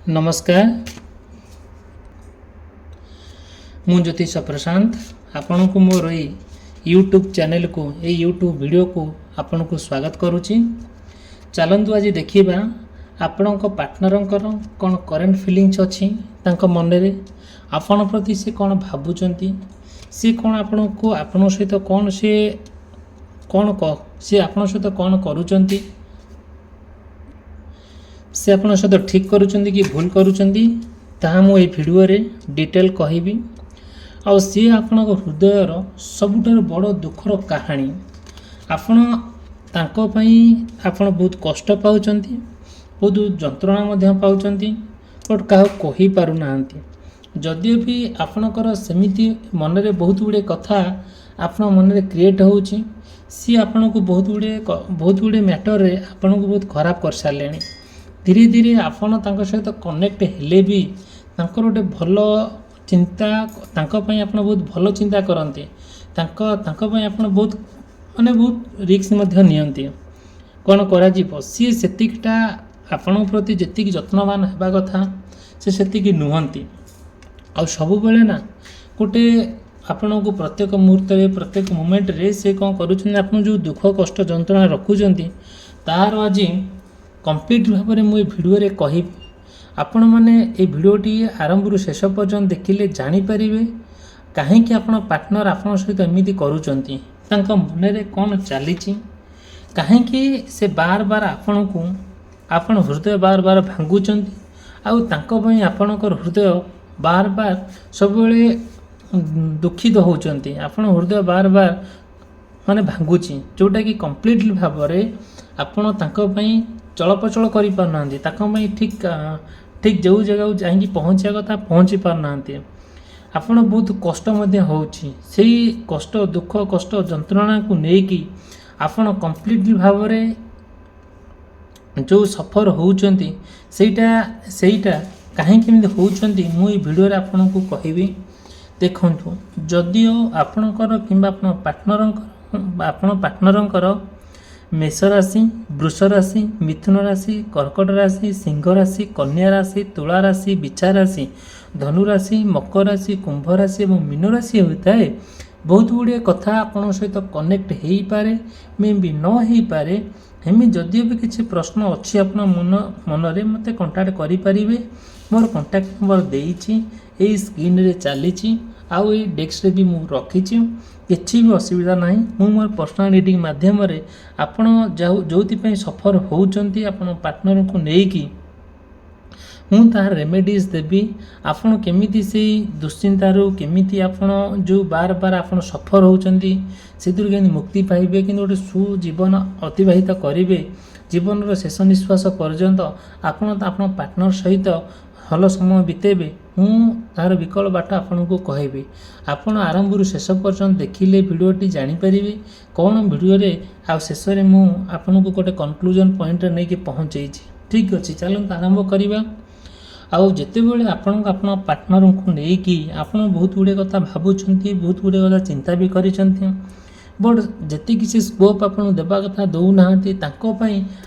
नमस्कार मु ज्योतिष प्रशांत आपण को मोर यूट्यूब चैनल को यूट्यूब वीडियो को आपण को स्वागत करुच्ची। चलतु आज देखा आपण पार्टनर कौन करेन्ट फिलिंग्स अच्छी मन में आपण प्रति से कौन भावुंट सी कौन आपण को आपण सहित कौन से आपण सहित कौन करुँच से आपण सहित ठीक करुँच कि भूल करुँच मु भिडियो रे डिटेल कहबी आ सी आपण हृदयर सबुठार बड़ दुखर कहानी आपण बहुत कष्ट पाँच बहुत जंत्रणा पाँच बट क्या कही पारु नाहंती। जदियो भी आपणकर सेमिति मन में बहुत गुड़े कथा आपण मन में क्रिएट होची सी आपण को बहुत गुड़े मैटर रे आपण को बहुत खराब कर सारे धीरे धीरे आपण सहित कनेक्ट हेले भी गोटे भल चिंता आपण बहुत भल चिंता करते आपण बहुत माने बहुत रिस्क नियंती कौन करा सी सेतिकटा आपण प्रति जेतिक जत्नवान हेबा कथा से नुहंती आ सब बेले ना गोटे आपण को प्रत्येक मुहूर्त प्रत्येक मोमेंट रे से कौन करुँच आपन जो दुख कष्ट जंत्रणा रखुंट तार आज कंप्लीट भाव में मुझे भिडियो रे कहि आपण मैंने ये भिडियोटी आरंभ शेष पर्यंत देखिले जानीपर कहीं आपण पार्टनर आपण सहित एमती करुँच मन में कौन चली कहीं से बार बार आपण को आपण हृदय बार बार भांगुंट आपणकर हृदय बार बार सब दुखित होती आपण हृदय बार बार माने भांगुची जोटा कि कंप्लीटली भाव में आपण चलप्रचल कर ठीक ठीक जो जगह जाकि पहुँचा कथा पहुँची पारना आपण बहुत कष्ट होची से कष्ट दुख कष्ट जंत्रणा को लेकिन आपण कंप्लीटली भाव में जो सफर होती सेटा कहीं होती मुझे भिडियो आपन को कहबी देखु जदियो आपणकर कि पार्टनर मेष राशि वृष राशि मिथुन राशि कर्कट राशि सिंह राशि कन्या राशि तुला राशि बिछा राशि धनु राशि मकर राशि कुंभ राशि और मीन राशि होता है बहुत गुड़े कथा आपण सहित कनेक्ट हो पारे मे भी न हो पारे हेमी जदियो भी किसी प्रश्न अच्छी आप मन रे मते कांटेक्ट करें मोर कांटेक्ट नंबर देइछि एई स्क्रीन रे चली आउ ये डेस्क रे भी मु रखी किसी भी असुविधा ना मु मोर पर्सनल रीडिंग माध्यम आपण जो सफर होती आपण पार्टनर को लेकिन हूँ तार रेमेडीज देवी आपन केमिति से दुश्चिंतारू केमिति आपन जो बार बार आपन सफर होचंती सेतुर के मुक्ति पाइबे कि गोटे सुजीवन अतिबाहित करेंगे जीवन शेष निश्वास पर्यंत आपन पार्टनर सहित भल समय बितेबे हूँ तार विकल बाट आपन को कहबी आपन आरंभ शेष पर्यंत देखिले भिडियोटी जानीपर कौन भिडियो रे आ शेष में मु आपन को गोटे कनक्लूजन पॉइंट नहीं कि पहुँचे ठीक अच्छे चलते आरंभ करवा आउ जिते बड़े आपण पार्टनर को लेकिन आपन बहुत गुड़े कथा भावुंट बहुत गुड़े कथा चिंता भी कर बट जी किसी स्कोप आपन देवा कथा दौना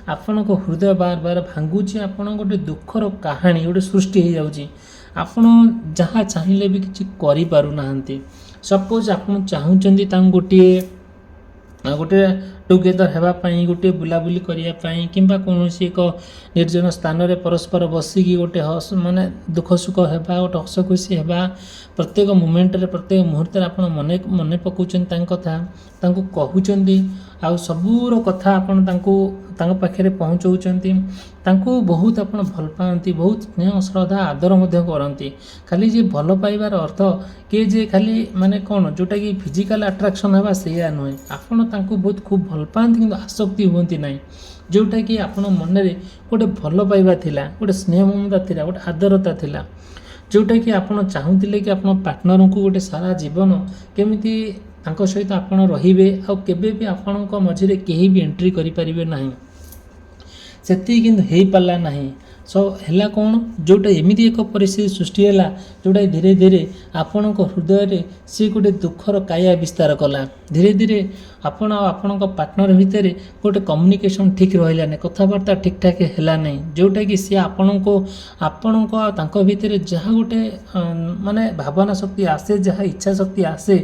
आपण को हृदय बार बार भांगुची आपन गोटे दुखर कहानी गोटे सृष्टि हो जाउची आपन जहाँ चाहिए भी किसी करें सपोज आपन चाहूँगी गोटे गोटे टुगेदर होगापाई गोटे बुलाबुली करने कि कौन एक निर्जन स्थान में परस्पर बसिकी गोटे हस माने दुख सुख होगा गोटे हस खुशी होगा प्रत्येक मोमेंट रे प्रत्येक मुहूर्त आप मन पकाउछन कथा कहते आउ सबूर कथा आपन पाखे पहुँचाऊँच बहुत आप भल पाती बहुत स्नेह श्रद्धा आदर करती खाली जे भल पाइबार अर्थ किए जे खाली माने कौन जोटा कि फिजिकल अट्राक्शन होगा से नुहे आपन बहुत खूब भल पाती कि आसक्ति हुंती ना जोटा कि आपन मन में गोटे भल पाइबा थिला गोटे स्नेह ममता थिला गोटे आदरता थिला जोटा कि आपन चाहूले कि आपन पार्टनर को गोटे सारा जीवन केमिति सहित आपन रहिबे आ केबे भी आपन मझिरे केही भी एंट्री करि परिबे नाही सेति किंतु हेई पाला नाही सो है कौन जोटा एमती एक परिस्थिति सृष्टि है जोटा धीरे धीरे आपण हृदय सी गोटे दुखर काया विस्तार कला धीरे धीरे आपण आपण पार्टनर भितर गोटे कम्युनिकेशन ठीक रहा कथबार्ता ठीक ठाक है नहीं जोटा कि सी आपण को भितर जहाँ गोटे माने भावना शक्ति आसे जहाँ इच्छा शक्ति आसे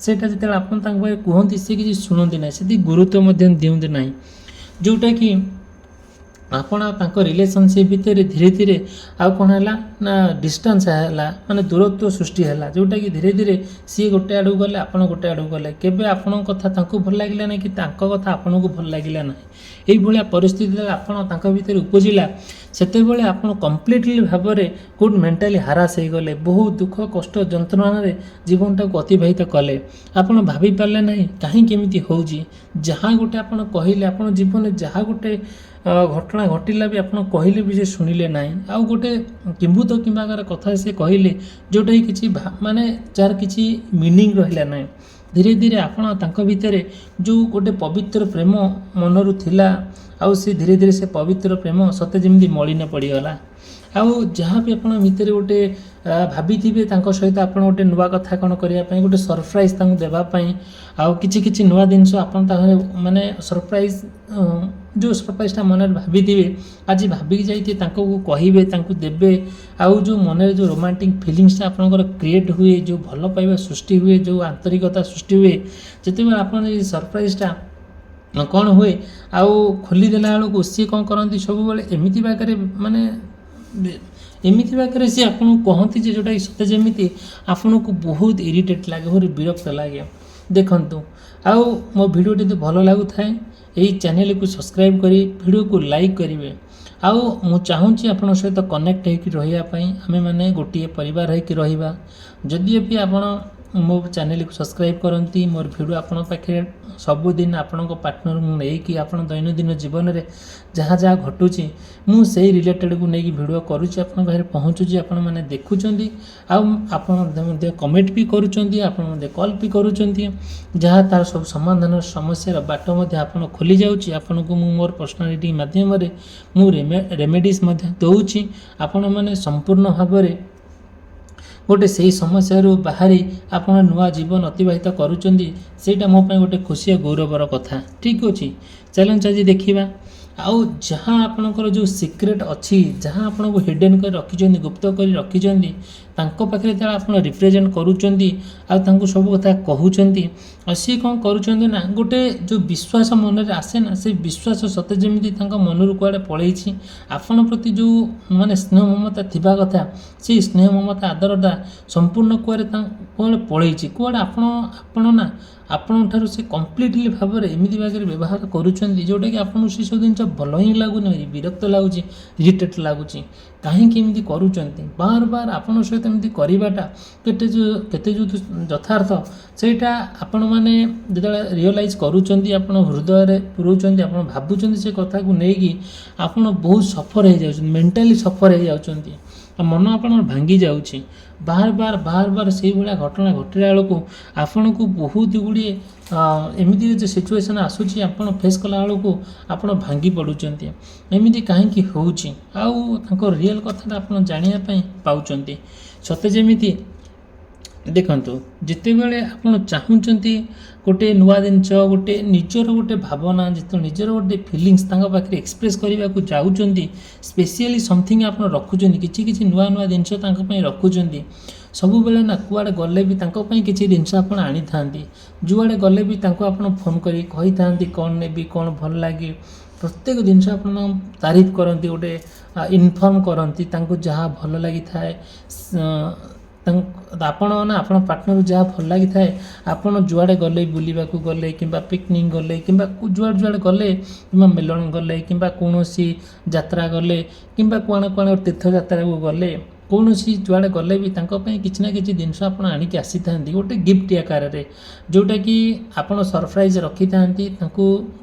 सेटा जो आप कहते सी किसी शुणती ना से गुरुत्व दिखते ना जोटा कि आपण रिलेशनशिप भितर धीरे धीरे आउ कौन है ना डिस्टेंस है माने दूरत्व सृष्टि है जोटा कि धीरे धीरे सी गोटे आड़ू गले आप गोटे आड़ू गले केबे आपण कथा भल लगे ना कि कथा आपन को भल लगे ना यही परिस्थिति आपण भितर उपजिला सेते बेले आपण कंप्लीटली भाव में गुड मेंटाली हारास हो गले बहुत दुख कष्ट जंत्रणा जीवन टाक अतिबाहित कले आपण भाभी पारे ना कहीं केमिति होउजी जहाँ गोटे आपण कहले आपण जीवन जहाँ गोटे घटना घटिला भी आप कहले भी से शुणिले ना आउ गोटे किंबुत कि कथा से कहले जोटा कि किसी माने जार किसी मीनिंग रहा ना धीरे धीरे आपण भितर जो गोटे पवित्र प्रेम मनरू थिला आउ से धीरे धीरे से पवित्र प्रेम सते जमी मलिन पड़गला आउ जहाँ भी आपण भितर गोटे भाभी थे सहित आप गोटे नुआ कथा कौन करने गोटे सरप्राइज देवाई आउ किछि नुआ जिनस माने सरप्राइज जो सरप्राइजटा मन भाभी थे आज भाविकी जाइए कहे देवे आउ जो मन जो रोमांटिक फिलिंग्सटा आपंकर क्रिएट हुए जो भल पाइबा सृष्टि हुए जो आंतरिकता सृष्टि हुए जिते आप सरप्राइजटा कौन हुए आउ खोलीदेला बेलू सी कौन करती सब एमती बागरे माने एमती बागरे सी आपको कहती जोटा कि सत्य जमी आपन को बहुत इरिटेट लगे बहुत विरक्त लगे देखु आउ मो भिडियोटी तो भल लगुए यही चैनल को सब्सक्राइब करी वीडियो को लाइक करेंगे आउ मु चाहूँगी आपन सहित कनेक्ट होकर रही आमे माने गोटे परिवार होकर रहिबा जदि भी आपण मो चैनल को सब्सक्राइब करती मोर वीडियो आपण पाखे सबुदिन आपण पार्टनर मुझे आपण दैनंदिन जीवन में जहाँ जहाँ घटुची मुझे रिलेटेड को लेकिन वीडियो करुँची आप पहुँचुची आपण मैंने देखुं आप कमेंट भी करुँच आप कॉल भी करुँच जहाँ तार सब समाधान समस्या बाट आप खोली जाऊँगी आपन को मोर पर्सनालिटी मध्यम मु रेमेडीज दूची आपण मैंने संपूर्ण भाव में गोटे से समस्या बाहरी आप नुआ जीवन अतिबाहित करुँच सेटा मो गोटे खुशी गौरवर कथा ठीक अच्छे चैलेंज आज देखा आउ जहाँ आपणकर जो सिक्रेट अच्छी जहाँ आपन को हिडन कर रखी गुप्त कर रखी पाखे जो आप रिप्रेजेंट करुँच सब कथा कहते सी कौन करुँच गोटे जो विश्वास मन में आसे ना से विश्वास सते जमी मन कुआड़े पलैछि आपण प्रति जो माने स्नेह ममता थिबा कथा से स्नेह ममता आदरटा संपूर्ण कुआड़े पलैछि कुआड़े आपण ना आपण ठारू से कम्प्लीटली भाव में एमती बागे व्यवहार करुँच जोटा कि आपको से सब जिन भल ही लगुनि विरक्त लगुच इरिटेट लगुच कहीं करुँच बार बार आपण सहित एमती करवाटा केते जो यथार्थ सेटा आपण मैंने जो रियलाइज करुँच आप हृदय पुराउं आप भावुं से कथा को लेकिन आप बहुत सफर हो जा मेंटाली सफर हो जा मन आप भांगी जाऊँगी बार बार से भाया घटना घटला बेलू आपन को बहुत गुड़े एमती जो सिचुएसन आसूची आपन फेस कला बेलू आप भांगी पड़ुंट एमती कहीं होउची आउ तांको रियल कथा आप जानापी पाँच सते जमी देखु जिते बड़े आप चाहूँगी गोटे नुआ जिनस गोटे निजर गोटे भावना जो निजर गोटे फिलिंग्स पाखे एक्सप्रेस करने को जाऊँगी स्पेशली समथिंग आप रखुच्च किसी नुआ नुआ जिनस रखुच्च सब बेले ना कुआड़े गले भी किसी जिनस आप आनी था जुआड़े गले भी आप फोन कर कही था कौन नेबी कौन भल लगे प्रत्येक जिनस आप तारीफ करती गोटे इनफर्म करती जहाँ भल लगी था आपण ना आपण पार्टनर जहाँ भल लगी था आपड़ जुआड़े गले बुलवाक गले कि पिकनिक गले कि जुआड़े जुआड़े गले कि मेलन गले कि कौन यात्रा गले कि कुआड़े कुआड़े तीर्थ यात्रा को गले कौन जुआड़े गले भी किसी ना कि जिनस आप आणिक आसी था गोटे गिफ्ट आकार जोटा कि आपड़ सरप्राइज रखी था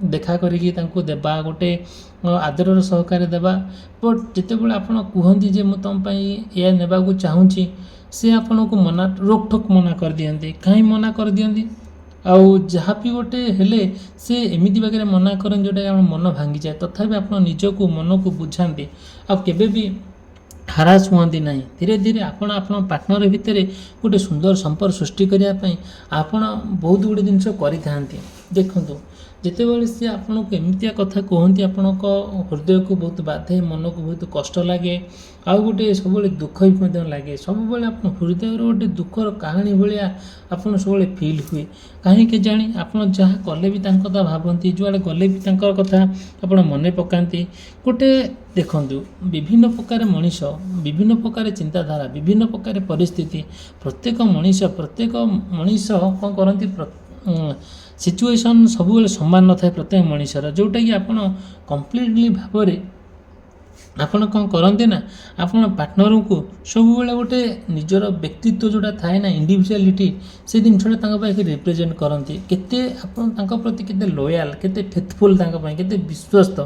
देखा करी देवा गोटे आदर सहकार देवा बट जिते बड़े आप कहती मुझे तुम या नेबा को चाहूँगी से आपन को मना रोकठोक मना कर दियंती कहीं मना कर दियंती ଆଉ ଯାହା ବି ଗୋଟେ ହେଲେ ସେ ଏମିତି ବାଗରେ ମନା କରନ୍ତି ଯେଉଁଟାକି ଆମ ମନ ଭାଙ୍ଗିଯାଏ, ତଥାପି ଆପଣ ନିଜକୁ ମନକୁ ବୁଝାନ୍ତି ଆଉ କେବେ ବି ହରାସ ହୁଅନ୍ତି ନାହିଁ। ଧୀରେ ଧୀରେ ଆପଣ ଆପଣଙ୍କ ପାର୍ଟନର ଭିତରେ ଗୋଟେ ସୁନ୍ଦର ସମ୍ପର୍କ ସୃଷ୍ଟି କରିବା ପାଇଁ ଆପଣ ବହୁତ ଗୁଡ଼ିଏ ଜିନିଷ କରିଥାନ୍ତି। ଦେଖନ୍ତୁ, ଯେତେବେଳେ ସେ ଆପଣଙ୍କୁ ଏମିତିଆ କଥା କୁହନ୍ତି ଆପଣଙ୍କ ହୃଦୟକୁ ବହୁତ ବାଧେ, ମନକୁ ବହୁତ କଷ୍ଟ ଲାଗେ, ଆଉ ଗୋଟେ ସବୁବେଳେ ଦୁଃଖ ବି ମଧ୍ୟ ଲାଗେ। ସବୁବେଳେ ଆପଣ ହୃଦୟର ଗୋଟେ ଦୁଃଖର କାହାଣୀ ଭଳିଆ ଆପଣ ସବୁବେଳେ ଫିଲ୍ ହୁଏ। କାହିଁକି ଜାଣି ଆପଣ ଯାହା କଲେ ବି ତାଙ୍କ କଥା ଭାବନ୍ତି, ଯୁଆଡ଼େ ଗଲେ ବି ତାଙ୍କର କଥା ଆପଣ ମନେ ପକାନ୍ତି। ଗୋଟେ ଦେଖନ୍ତୁ, ବିଭିନ୍ନ ପ୍ରକାର ମଣିଷ, ବିଭିନ୍ନ ପ୍ରକାର ଚିନ୍ତାଧାରା, ବିଭିନ୍ନ ପ୍ରକାର ପରିସ୍ଥିତି, ପ୍ରତ୍ୟେକ ମଣିଷ କ'ଣ କରନ୍ତି, ସିଚୁଏସନ୍ ସବୁବେଳେ ସମାନ ନଥାଏ ପ୍ରତ୍ୟେକ ମଣିଷର, ଯେଉଁଟାକି ଆପଣ କମ୍ପ୍ଲିଟଲି ଭାବରେ ଆପଣ କ'ଣ କରନ୍ତି ନା, ଆପଣ ପାର୍ଟନରଙ୍କୁ ସବୁବେଳେ ଗୋଟେ ନିଜର ବ୍ୟକ୍ତିତ୍ୱ ଯେଉଁଟା ଥାଏ ନା, ଇଣ୍ଡିଭିଜୁଆଲିଟି, ସେ ଜିନିଷଟା ତାଙ୍କ ପାଇଁ ରିପ୍ରେଜେଣ୍ଟ କରନ୍ତି। କେତେ ଆପଣ ତାଙ୍କ ପ୍ରତି କେତେ ଲୟାଲ୍, କେତେ ଫେଥଫୁଲ୍, ତାଙ୍କ ପାଇଁ କେତେ ବିଶ୍ୱସ୍ତ।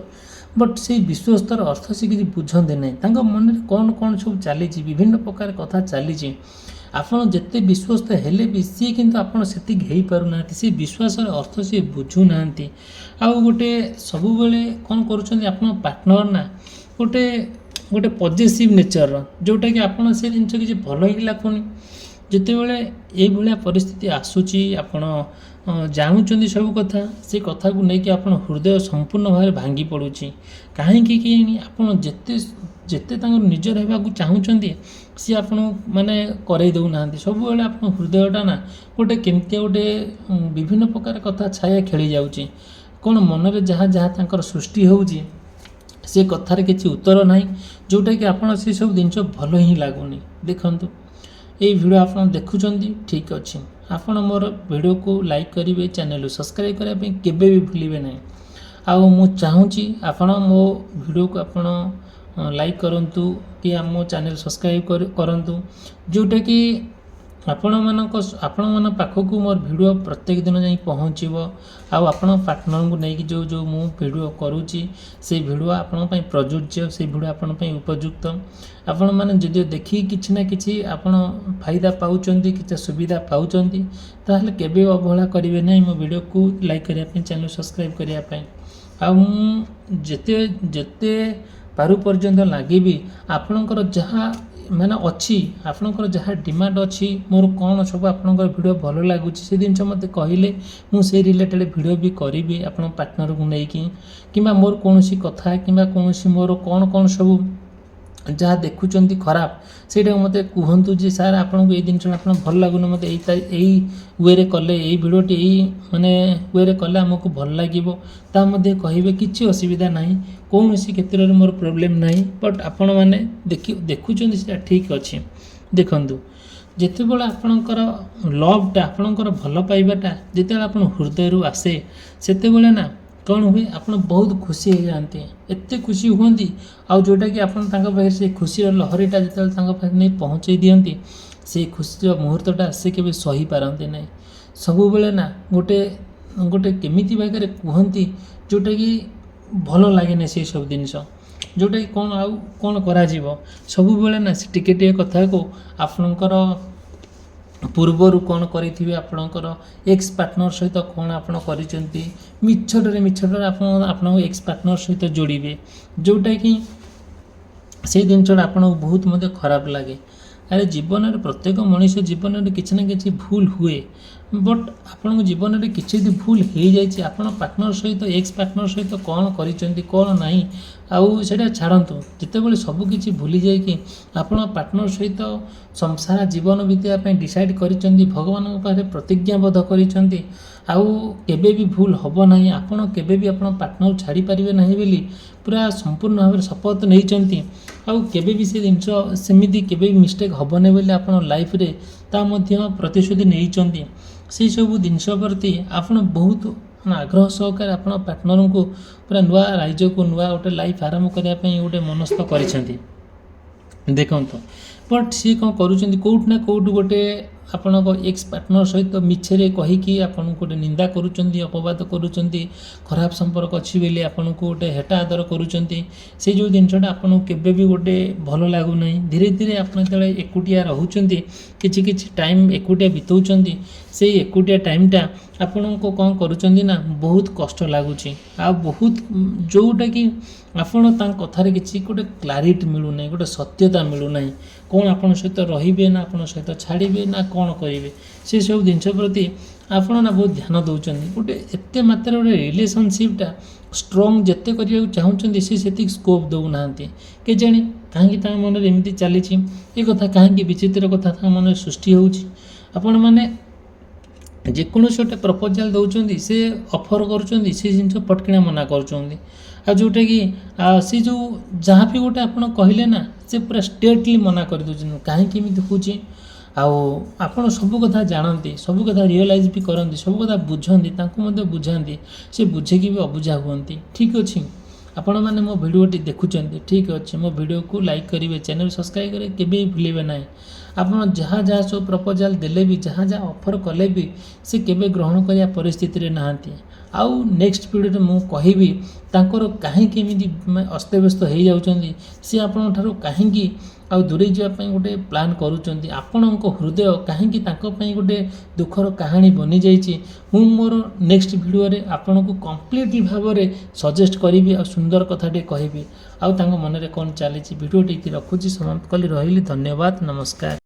ବଟ୍ ସେଇ ବିଶ୍ୱସ୍ତର ଅର୍ଥ ସେ କିଛି ବୁଝନ୍ତି ନାହିଁ। ତାଙ୍କ ମନରେ କ'ଣ କ'ଣ ସବୁ ଚାଲିଛି, ବିଭିନ୍ନ ପ୍ରକାର କଥା ଚାଲିଛି। ଆପଣ ଯେତେ ବିଶ୍ୱସ୍ତ ହେଲେ ବି ସିଏ କିନ୍ତୁ ଆପଣ ସେତିକି ହେଇପାରୁନାହାନ୍ତି। ସେ ବିଶ୍ୱାସର ଅର୍ଥ ସିଏ ବୁଝୁନାହାନ୍ତି। ଆଉ ଗୋଟେ ସବୁବେଳେ କ'ଣ କରୁଛନ୍ତି ଆପଣଙ୍କ ପାର୍ଟନର ନା, ଗୋଟେ ପଜେସିଭ୍ ନେଚରର, ଯେଉଁଟାକି ଆପଣ ସେ ଜିନିଷ କିଛି ଭଲ ହିଁ ଲାଗୁନି। ଯେତେବେଳେ ଏଇଭଳିଆ ପରିସ୍ଥିତି ଆସୁଛି, ଆପଣ ଜାଣୁଛନ୍ତି ସବୁ କଥା, ସେ କଥାକୁ ନେଇକି ଆପଣ ହୃଦୟ ସମ୍ପୂର୍ଣ୍ଣ ଭାବରେ ଭାଙ୍ଗି ପଡ଼ୁଛି। କାହିଁକି କେଜାଣି ଆପଣ ଯେତେ ତାଙ୍କର ନିଜର ହେବାକୁ ଚାହୁଁଛନ୍ତି ସିଏ ଆପଣଙ୍କୁ ମାନେ କରେଇ ଦେଉନାହାନ୍ତି। ସବୁବେଳେ ଆପଣ ହୃଦୟଟା ନା ଗୋଟେ କେମିତିଆ ଗୋଟେ ବିଭିନ୍ନ ପ୍ରକାର କଥା ଛାୟା ଖେଳି ଯାଉଛି। କ'ଣ ମନରେ ଯାହା ତାଙ୍କର ସୃଷ୍ଟି ହେଉଛି ସେ କଥାରେ କିଛି ଉତ୍ତର ନାହିଁ, ଯେଉଁଟାକି ଆପଣ ସେସବୁ ଜିନିଷ ଭଲ ହିଁ ଲାଗୁନି। ଦେଖନ୍ତୁ, ଏଇ ଭିଡ଼ିଓ ଆପଣ ଦେଖୁଛନ୍ତି, ଠିକ୍ ଅଛି, ଆପଣ ମୋର ଭିଡ଼ିଓକୁ ଲାଇକ୍ କରିବେ, ଚ୍ୟାନେଲକୁ ସବସ୍କ୍ରାଇବ୍ କରିବା ପାଇଁ କେବେ ବି ଭୁଲିବେ ନାହିଁ। ଆଉ ମୁଁ ଚାହୁଁଛି ଆପଣ ମୋ ଭିଡ଼ିଓକୁ ଆପଣ ଲାଇକ୍ କରନ୍ତୁ କି ଆମ ଚ୍ୟାନେଲ ସବସ୍କ୍ରାଇବ୍ କରନ୍ତୁ, ଯେଉଁଟାକି ଆପଣମାନଙ୍କ ପାଖକୁ ମୋର ଭିଡ଼ିଓ ପ୍ରତ୍ୟେକ ଦିନ ଯାଇ ପହଞ୍ଚିବ। ଆଉ ଆପଣଙ୍କ ପାର୍ଟନରଙ୍କୁ ନେଇକି ଯେଉଁ ମୁଁ ଭିଡ଼ିଓ କରୁଛି, ସେଇ ଭିଡ଼ିଓ ଆପଣଙ୍କ ପାଇଁ ପ୍ରଯୁଜ୍ୟ, ସେଇ ଭିଡ଼ିଓ ଆପଣଙ୍କ ପାଇଁ ଉପଯୁକ୍ତ। ଆପଣମାନେ ଯଦି ଦେଖିକି କିଛି ନା କିଛି ଆପଣ ଫାଇଦା ପାଉଛନ୍ତି, କିଛି ସୁବିଧା ପାଉଛନ୍ତି, ତାହେଲେ କେବେ ଅବହେଳା କରିବେ ନାହିଁ ମୋ ଭିଡ଼ିଓକୁ ଲାଇକ୍ କରିବା ପାଇଁ, ଚ୍ୟାନେଲ ସବସ୍କ୍ରାଇବ୍ କରିବା ପାଇଁ। ଆଉ ମୁଁ ଯେତେ ପାରୁ ପର୍ଯ୍ୟନ୍ତ ଲାଗିବି ଆପଣଙ୍କର ଯାହା ମାନେ ଅଛି, ଆପଣଙ୍କର ଯାହା ଡିମାଣ୍ଡ ଅଛି, ମୋର କ'ଣ ସବୁ ଆପଣଙ୍କର ଭିଡ଼ିଓ ଭଲ ଲାଗୁଛି ସେ ଜିନିଷ ମୋତେ କହିଲେ ମୁଁ ସେଇ ରିଲେଟେଡ଼୍ ଭିଡ଼ିଓ ବି କରିବି ଆପଣଙ୍କ ପାର୍ଟନରକୁ ନେଇକି। କିମ୍ବା ମୋର କୌଣସି କଥା କିମ୍ବା କୌଣସି ମୋର କ'ଣ ସବୁ ଯାହା ଦେଖୁଛନ୍ତି ଖରାପ, ସେଇଟାକୁ ମୋତେ କୁହନ୍ତୁ ଯେ ସାର୍ ଆପଣଙ୍କୁ ଏଇ ଜିନିଷଟା ଆପଣ ଭଲ ଲାଗୁନି, ମୋତେ ଏଇ ୱେରେ କଲେ, ଏଇ ଭିଡ଼ିଓଟି ଏଇ ମାନେ ୱେରେ କଲେ ଆମକୁ ଭଲ ଲାଗିବ, ତା ମଧ୍ୟ କହିବେ। କିଛି ଅସୁବିଧା ନାହିଁ, କୌଣସି କ୍ଷେତ୍ରରେ ମୋର ପ୍ରୋବ୍ଲେମ୍ ନାହିଁ। ବଟ୍ ଆପଣମାନେ ଦେଖୁଛନ୍ତି ସେଇଟା ଠିକ୍ ଅଛି। ଦେଖନ୍ତୁ, ଯେତେବେଳେ ଆପଣଙ୍କର ଲଭ୍ଟା, ଆପଣଙ୍କର ଭଲ ପାଇବାଟା ଯେତେବେଳେ ଆପଣ ହୃଦୟରୁ ଆସେ, ସେତେବେଳେ ନା କ'ଣ ହୁଏ, ଆପଣ ବହୁତ ଖୁସି ହେଇଯାଆନ୍ତି, ଏତେ ଖୁସି ହୁଅନ୍ତି। ଆଉ ଯେଉଁଟାକି ଆପଣ ତାଙ୍କ ପାଖରେ ସେ ଖୁସିର ଲହରୀଟା ଯେତେବେଳେ ତାଙ୍କ ପାଖରେ ନେଇ ପହଞ୍ଚେଇ ଦିଅନ୍ତି, ସେଇ ଖୁସିର ମୁହୂର୍ତ୍ତଟା ସେ କେବେ ସହିପାରନ୍ତି ନାହିଁ। ସବୁବେଳେ ନା ଗୋଟେ କେମିତି ବାଗରେ କୁହନ୍ତି, ଯେଉଁଟାକି ଭଲ ଲାଗେନି ସେଇ ସବୁ ଜିନିଷ, ଯେଉଁଟାକି କ'ଣ କରାଯିବ। ସବୁବେଳେ ନା ସେ ଟିକେ କଥାକୁ ଆପଣଙ୍କର ପୂର୍ବରୁ କ'ଣ କରିଥିବେ, ଆପଣଙ୍କର ଏକ୍ସ ପାର୍ଟନର ସହିତ କ'ଣ ଆପଣ କରିଛନ୍ତି, ମିଛଟରେ ଆପଣ ଆପଣଙ୍କ ଏକ୍ସ ପାର୍ଟନର ସହିତ ଯୋଡ଼ିବେ, ଯେଉଁଟାକି ସେଇ ଜିନିଷଟା ଆପଣଙ୍କୁ ବହୁତ ମଧ୍ୟ ଖରାପ ଲାଗେ। ଆରେ ଜୀବନରେ ପ୍ରତ୍ୟେକ ମଣିଷ ଜୀବନରେ କିଛି ନା କିଛି ଭୁଲ ହୁଏ। ବଟ୍ ଆପଣଙ୍କ ଜୀବନରେ କିଛି ଯଦି ଭୁଲ ହେଇଯାଇଛି, ଆପଣ ପାର୍ଟନର ସହିତ ଏକ୍ସ ପାର୍ଟନର ସହିତ କ'ଣ କରିଛନ୍ତି, କ'ଣ ନାହିଁ, ଆଉ ସେଇଟା ଛାଡ଼ନ୍ତୁ। ଯେତେବେଳେ ସବୁ କିଛି ଭୁଲି ଯାଇକି ଆପଣ ପାର୍ଟନର ସହିତ ସଂସାର ଜୀବନ ବିତାଇବା ପାଇଁ ଡିସାଇଡ଼୍ କରିଛନ୍ତି, ଭଗବାନଙ୍କ ପାଖରେ ପ୍ରତିଜ୍ଞାବଦ୍ଧ କରିଛନ୍ତି, ଆଉ କେବେ ବି ଭୁଲ ହେବ ନାହିଁ, ଆପଣ କେବେ ବି ଆପଣ ପାର୍ଟନର ଛାଡ଼ିପାରିବେ ନାହିଁ ବୋଲି ପୁରା ସମ୍ପୂର୍ଣ୍ଣ ଭାବରେ ଶପଥ ନେଇଛନ୍ତି। ଆଉ କେବେ ବି ସେ ଜିନିଷ ସେମିତି କେବେ ବି ମିଷ୍ଟେକ୍ ହେବନି ବୋଲି ଆପଣ ଲାଇଫ୍ରେ ତା ମଧ୍ୟ ପ୍ରତିଶ୍ରୁତି ନେଇଛନ୍ତି। ସେହିସବୁ ଜିନିଷ ପ୍ରତି ଆପଣ ବହୁତ ଆଗ୍ରହ ସହକାରେ ଆପଣ ପାର୍ଟନରଙ୍କୁ ପୁରା ନୂଆ ରାଜ୍ୟକୁ, ନୂଆ ଗୋଟେ ଲାଇଫ୍ ଆରମ୍ଭ କରିବା ପାଇଁ ଗୋଟେ ମନସ୍ଥ କରିଛନ୍ତି। ଦେଖନ୍ତୁ, बट सी कौन करुँच कौट ना कौट गोटे आपण एक्स पार्टनर सहित मिछरे कहीकि आपन गोटे निंदा करुँच अपवाद करुँच खराब संपर्क अच्छी बोली आपन को गोटे हेटा आदर करुँच से जो जिनटा आपन केबे भी गोटे भल लगुना धीरे धीरे आपन जो एकुटिया रोचंती किछि किछि टाइम एकुटिया बिताउछंती से एकुटिया टाइमटा आपण को कौन करुँच ना बहुत कष्ट लगुच आ बहुत जोटा कि आपण कथार किसी गोटे क्लारिटी मिलूना गोटे सत्यता मिलूना कौन आपण सहित रे ना आपण सहित छाड़े ना कौन करेंगे से सब जिन प्रति आपण ना बहुत ध्यान दौरान गोटे एत मात्र गोटे रिलेशनशिपटा स्ट्रंग जिते करने चाहूँगी से स्कोप दौना के जानी कहीं मन में एमती चली ये कथा कहीं विचित्र कथा मन सृष्टि होपण मैंने जेकोसी गोटे प्रपोजाल दौरान से ऑफर कर जिन पटकिना मना कर जोटा कि सी जो जहाँ भी गोटे आप कहले ना से पूरा स्टेटली मना कर दूसरी कहीं हूँ आपड़ सब कथा जानती सब कथा रियलाइज भी करती सब कथा बुझाती बुझाती से बुझे कि भी अबुझा हुए ठीक अच्छे आपण मैंने मो भिडियोटी देखुं ठीक अच्छे मो भिडियो को लाइक करेंगे चैनल सब्सक्राइब करेंगे केबे भूलेंगे ना आपन जहाँ जहाँ सब प्रपोजाल देले भी जहाँ जहाँ ऑफर कले भी से केबे ग्रहण करिया परिस्थिति रे नहांती आउ नेक्स्ट वीडियो में कहबी तांकर कहीं अस्तव्यस्त हो जाउचंदी सी आपन ठारो कहीं आउ दूरे जावाई गोटे प्लान करुँच आपण हृदय कहीं गोटे दुखर कहानी बनी जाइए मु मोर नेक्स्ट वीडियो रे आपण को कंप्लीटली भाव में सजेस्ट करी आ सुंदर कथाटे कहबी आउ मन में कौन चली वीडियोटी रखुची समाप्त कली रही धन्यवाद नमस्कार।